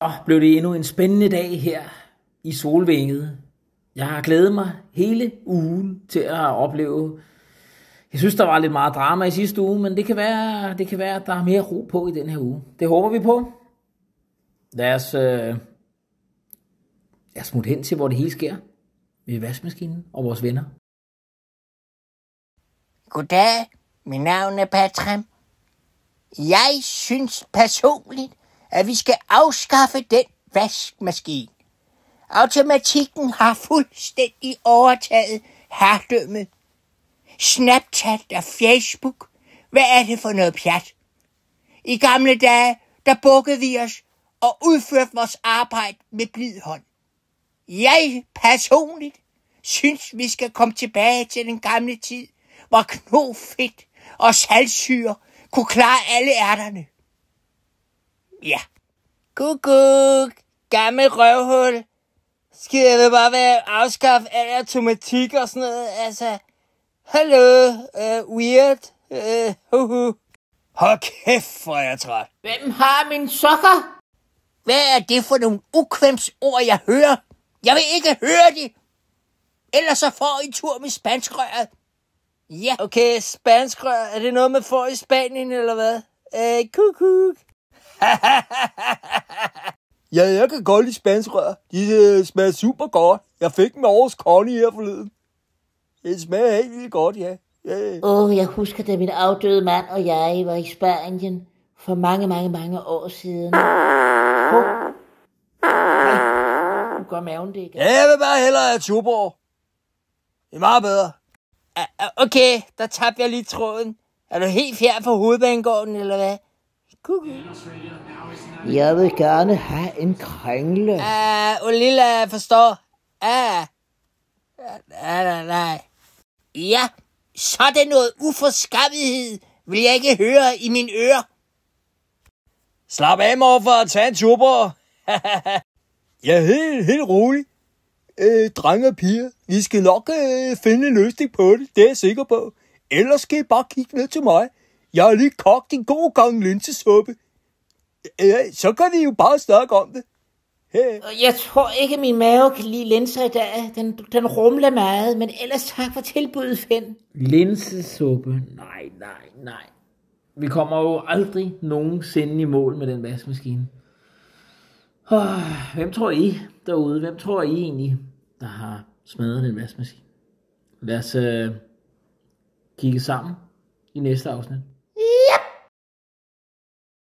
Så blev det endnu en spændende dag her i Solvænget. Jeg har glædet mig hele ugen til at opleve. Jeg synes, der var lidt meget drama i sidste uge, men det kan være, at der er mere ro på i den her uge. Det håber vi på. Lad os smutte hen til, hvor det hele sker. Ved vaskemaskinen og vores venner. Goddag, mit navn er Bertram. Jeg synes personligt, at vi skal afskaffe den vaskemaskine. Automatikken har fuldstændig overtaget herredømmet. Snapchat og Facebook, hvad er det for noget pjat? I gamle dage, der bukkede vi os og udførte vores arbejde med blid hånd. Jeg personligt synes, vi skal komme tilbage til den gamle tid, hvor knofedt og saltsyre kunne klare alle ærterne. Ja. Kukuk, gammel røvhul. Skal jeg bare være afskaffet af automatik og sådan noget, altså. Hallo, weird, Hold kæft, hvor er jeg træt. Hvem har min sokker? Hvad er det for nogle ukvemsord, jeg hører? Jeg vil ikke høre det. Ellers så får I tur med spanskrøret. Ja. Okay, spanskrør, er det noget med får i Spanien, eller hvad? Kukuk. Ja, jeg kan godt lide spanskrør. De smager super godt. Jeg fik dem over hos Connie her forleden. Det smager helt vildt godt, ja. Jeg husker, da min afdøde mand og jeg var i Spanien for mange år siden. Nu går maven det ikke. Ja, jeg vil bare hellere have Tuborg. Det er meget bedre. Okay, der tabte jeg lige tråden. Er du helt fjern fra hovedbanegården, eller hvad? Jeg vil gerne have en kringle. Olilla forstår. Nej. Ja, så er det noget uforskammelighed, vil jeg ikke høre i mine ører. Slap af, morfar, og tag en Tuborg. Ja, helt roligt. Drenge og piger, vi skal nok finde en løsning på det, det er jeg sikker på. Ellers skal I bare kigge ned til mig. Jeg har lige kogt en god gang linsesuppe. Så kan vi jo bare snakke om det. Hey. Jeg tror ikke, min mave kan lide linser i dag. Den rumler meget, men ellers tak for tilbuddet, Finn. Linsesuppe? Nej. Vi kommer jo aldrig nogensinde i mål med den vaskemaskine. Hvem tror I derude? Hvem tror I egentlig, der har smadret den vaskemaskine? Lad os kigge sammen i næste afsnit.